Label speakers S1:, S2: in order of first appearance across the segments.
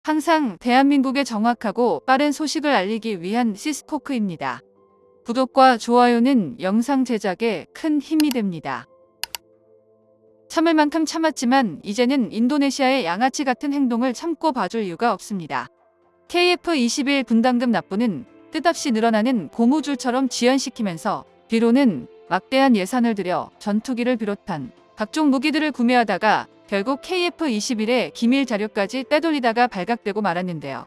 S1: 항상 대한민국에 정확하고 빠른 소식을 알리기 위한 시스코크입니다. 구독과 좋아요는 영상 제작에 큰 힘이 됩니다. 참을 만큼 참았지만 이제는 인도네시아의 양아치 같은 행동을 참고 봐줄 이유가 없습니다. KF-21 분담금 납부는 뜻없이 늘어나는 고무줄처럼 지연시키면서 뒤로는 막대한 예산을 들여 전투기를 비롯한 각종 무기들을 구매하다가 결국 KF-21의 기밀 자료까지 떼돌리다가 발각되고 말았는데요.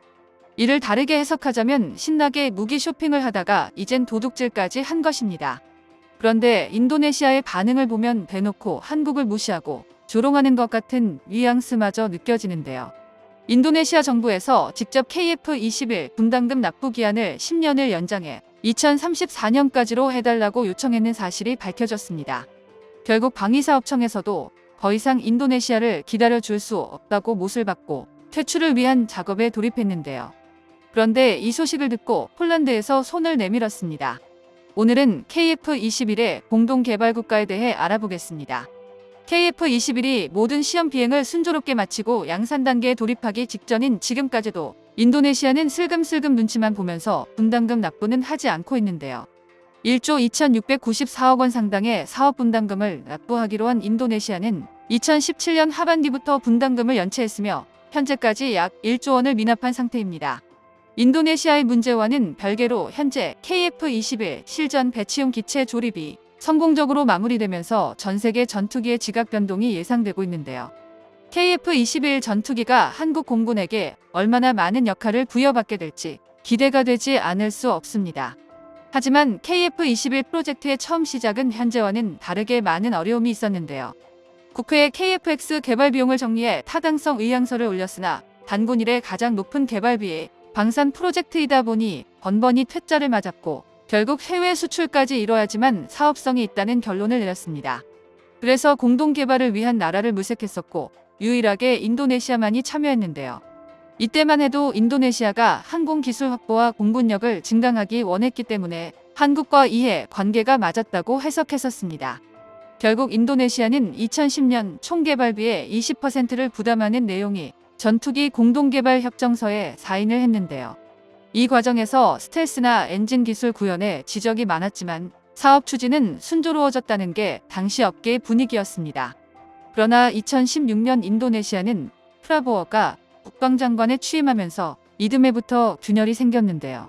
S1: 이를 다르게 해석하자면 신나게 무기 쇼핑을 하다가 이젠 도둑질까지 한 것입니다. 그런데 인도네시아의 반응을 보면 대놓고 한국을 무시하고 조롱하는 것 같은 뉘앙스마저 느껴지는데요. 인도네시아 정부에서 직접 KF-21 분담금 납부 기한을 10년을 연장해 2034년까지로 해달라고 요청했는 사실이 밝혀졌습니다. 결국 방위사업청에서도 더 이상 인도네시아를 기다려줄 수 없다고 못을 받고 퇴출을 위한 작업에 돌입했는데요. 그런데 이 소식을 듣고 폴란드에서 손을 내밀었습니다. 오늘은 KF-21의 공동개발국가에 대해 알아보겠습니다. KF-21이 모든 시험 비행을 순조롭게 마치고 양산 단계에 돌입하기 직전인 지금까지도 인도네시아는 슬금슬금 눈치만 보면서 분담금 납부는 하지 않고 있는데요. 1조 2694억 원 상당의 사업 분담금을 납부하기로 한 인도네시아는 2017년 하반기부터 분담금을 연체했으며 현재까지 약 1조 원을 미납한 상태입니다. 인도네시아의 문제와는 별개로 현재 KF-21 실전 배치용 기체 조립이 성공적으로 마무리되면서 전 세계 전투기의 지각 변동이 예상되고 있는데요. KF-21 전투기가 한국 공군에게 얼마나 많은 역할을 부여받게 될지 기대가 되지 않을 수 없습니다. 하지만 KF-21 프로젝트의 처음 시작은 현재와는 다르게 많은 어려움이 있었는데요. 국회에 KF-X 개발 비용을 정리해 타당성 의향서를 올렸으나 단군 이래 가장 높은 개발비의 방산 프로젝트이다 보니 번번이 퇴짜를 맞았고 결국 해외 수출까지 이뤄야지만 사업성이 있다는 결론을 내렸습니다. 그래서 공동개발을 위한 나라를 물색했었고 유일하게 인도네시아만이 참여했는데요. 이때만 해도 인도네시아가 항공기술 확보와 공군력을 증강하기 원했기 때문에 한국과 이해 관계가 맞았다고 해석했었습니다. 결국 인도네시아는 2010년 총개발비의 20%를 부담하는 내용이 전투기 공동개발 협정서에 사인을 했는데요. 이 과정에서 스텔스나 엔진 기술 구현에 지적이 많았지만 사업 추진은 순조로워졌다는 게 당시 업계의 분위기였습니다. 그러나 2016년 인도네시아는 프라보어가 국방장관에 취임하면서 이듬해부터 균열이 생겼는데요.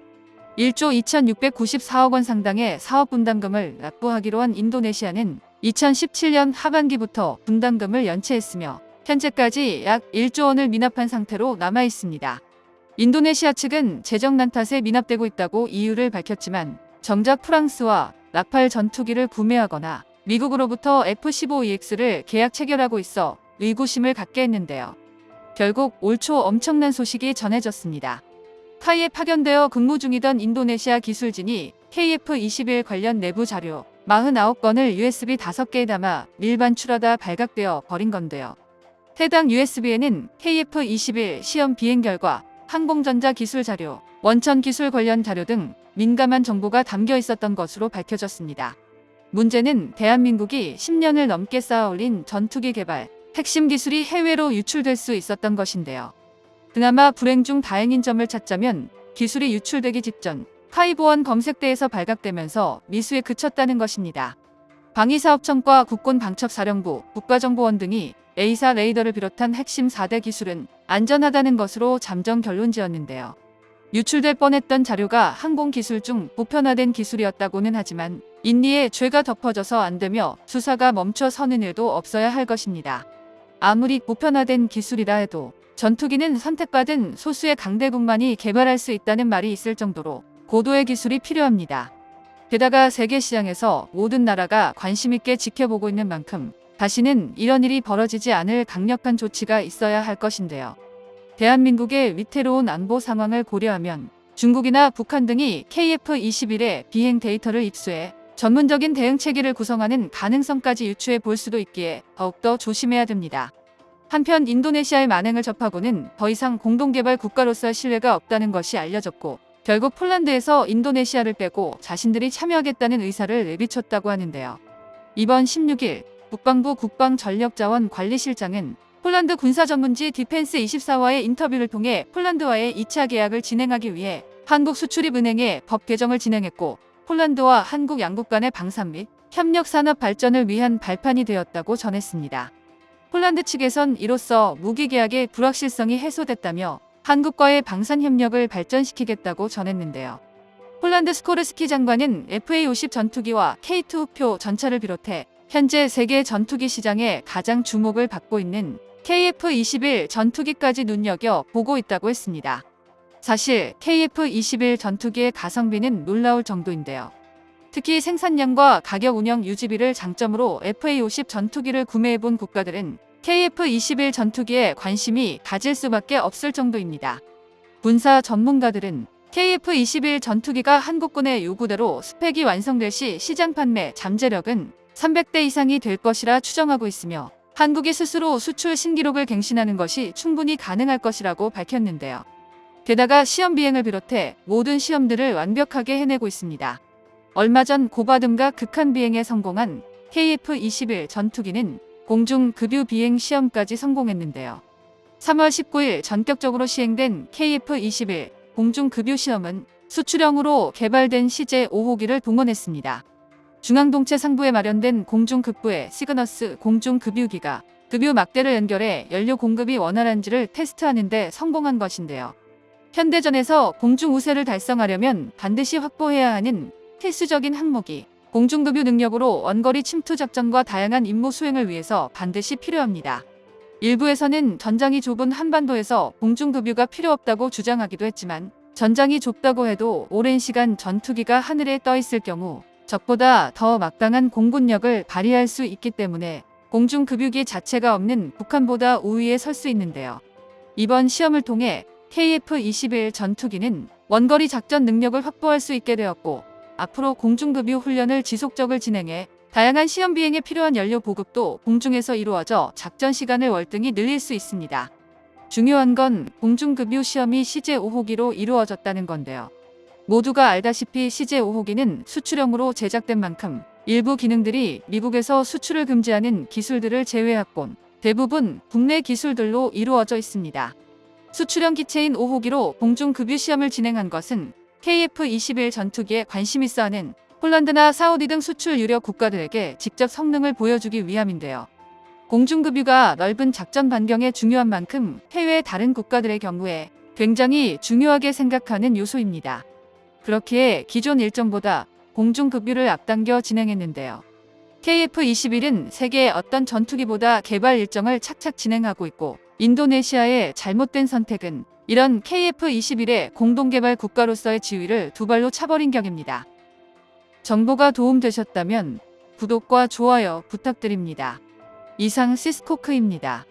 S1: 1조 2694억 원 상당의 사업 분담금을 납부하기로 한 인도네시아는 2017년 하반기부터 분담금을 연체했으며 현재까지 약 1조 원을 미납한 상태로 남아 있습니다. 인도네시아 측은 재정난 탓에 미납되고 있다고 이유를 밝혔지만 정작 프랑스와 라팔 전투기를 구매하거나 미국으로부터 F-15EX를 계약 체결하고 있어 의구심을 갖게 했는데요. 결국 올 초 엄청난 소식이 전해졌습니다. 타이에 파견되어 근무 중이던 인도네시아 기술진이 KF-21 관련 내부 자료 49건을 USB 5개에 담아 밀반출하다 발각되어 버린 건데요. 해당 USB에는 KF-21 시험 비행 결과, 항공전자 기술 자료, 원천 기술 관련 자료 등 민감한 정보가 담겨 있었던 것으로 밝혀졌습니다. 문제는 대한민국이 10년을 넘게 쌓아올린 전투기 개발, 핵심 기술이 해외로 유출될 수 있었던 것인데요. 그나마 불행 중 다행인 점을 찾자면 기술이 유출되기 직전 타이보안 검색대에서 발각되면서 미수에 그쳤다는 것입니다. 방위사업청과 국군방첩사령부, 국가정보원 등이 A사 레이더를 비롯한 핵심 4대 기술은 안전하다는 것으로 잠정 결론 지었는데요. 유출될 뻔했던 자료가 항공기술 중 보편화된 기술이었다고는 하지만 인리에 죄가 덮어져서 안 되며 수사가 멈춰서는 일도 없어야 할 것입니다. 아무리 보편화된 기술이라 해도 전투기는 선택받은 소수의 강대국만이 개발할 수 있다는 말이 있을 정도로 고도의 기술이 필요합니다. 게다가 세계 시장에서 모든 나라가 관심 있게 지켜보고 있는 만큼 다시는 이런 일이 벌어지지 않을 강력한 조치가 있어야 할 것인데요. 대한민국의 위태로운 안보 상황을 고려하면 중국이나 북한 등이 KF-21의 비행 데이터를 입수해 전문적인 대응 체계를 구성하는 가능성까지 유추해 볼 수도 있기에 더욱더 조심해야 됩니다. 한편 인도네시아의 만행을 접하고는 더 이상 공동개발 국가로서 신뢰가 없다는 것이 알려졌고 결국 폴란드에서 인도네시아를 빼고 자신들이 참여하겠다는 의사를 내비쳤다고 하는데요. 이번 16일 국방부 국방전력자원관리실장은 폴란드 군사 전문지 디펜스24와의 인터뷰를 통해 폴란드와의 2차 계약을 진행하기 위해 한국수출입은행에 법 개정을 진행했고 폴란드와 한국 양국 간의 방산 및 협력 산업 발전을 위한 발판이 되었다고 전했습니다. 폴란드 측에선 이로써 무기 계약의 불확실성이 해소됐다며 한국과의 방산 협력을 발전시키겠다고 전했는데요. 폴란드 스코르스키 장관은 FA-50 전투기와 K2 우표 전차를 비롯해 현재 세계 전투기 시장에 가장 주목을 받고 있는 KF-21 전투기까지 눈여겨 보고 있다고 했습니다. 사실 KF-21 전투기의 가성비는 놀라울 정도인데요. 특히 생산량과 가격 운영 유지비를 장점으로 FA-50 전투기를 구매해본 국가들은 KF-21 전투기에 관심이 가질 수밖에 없을 정도입니다. 군사 전문가들은 KF-21 전투기가 한국군의 요구대로 스펙이 완성될 시 시장 판매 잠재력은 300대 이상이 될 것이라 추정하고 있으며 한국이 스스로 수출 신기록을 갱신하는 것이 충분히 가능할 것이라고 밝혔는데요. 게다가 시험 비행을 비롯해 모든 시험들을 완벽하게 해내고 있습니다. 얼마 전 고바둠과 극한 비행에 성공한 KF-21 전투기는 공중 급유 비행 시험까지 성공했는데요. 3월 19일 전격적으로 시행된 KF-21 공중 급유 시험은 수출형으로 개발된 CJ5호기를 동원했습니다. 중앙동체 상부에 마련된 공중급부의 시그너스 공중급유기가 급유 막대를 연결해 연료 공급이 원활한지를 테스트하는 데 성공한 것인데요. 현대전에서 공중우세를 달성하려면 반드시 확보해야 하는 필수적인 항목이 공중급유 능력으로 원거리 침투 작전과 다양한 임무 수행을 위해서 반드시 필요합니다. 일부에서는 전장이 좁은 한반도에서 공중급유가 필요 없다고 주장하기도 했지만 전장이 좁다고 해도 오랜 시간 전투기가 하늘에 떠 있을 경우 적보다 더 막강한 공군력을 발휘할 수 있기 때문에 공중급유기 자체가 없는 북한보다 우위에 설 수 있는데요. 이번 시험을 통해 KF-21 전투기는 원거리 작전 능력을 확보할 수 있게 되었고 앞으로 공중급유 훈련을 지속적으로 진행해 다양한 시험 비행에 필요한 연료 보급도 공중에서 이루어져 작전 시간을 월등히 늘릴 수 있습니다. 중요한 건 공중급유 시험이 CJ5호기로 이루어졌다는 건데요. 모두가 알다시피 CJ5호기는 수출형으로 제작된 만큼 일부 기능들이 미국에서 수출을 금지하는 기술들을 제외하곤 대부분 국내 기술들로 이루어져 있습니다. 수출형 기체인 5호기로 공중급유 시험을 진행한 것은 KF-21 전투기에 관심 있어 하는 폴란드나 사우디 등 수출 유력 국가들에게 직접 성능을 보여주기 위함인데요. 공중급유가 넓은 작전 반경에 중요한 만큼 해외 다른 국가들의 경우에 굉장히 중요하게 생각하는 요소입니다. 그렇기에 기존 일정보다 공중급유를 앞당겨 진행했는데요. KF-21은 세계의 어떤 전투기보다 개발 일정을 착착 진행하고 있고 인도네시아의 잘못된 선택은 이런 KF-21의 공동개발 국가로서의 지위를 두 발로 차버린 격입니다. 정보가 도움되셨다면 구독과 좋아요 부탁드립니다. 이상 시스코크입니다.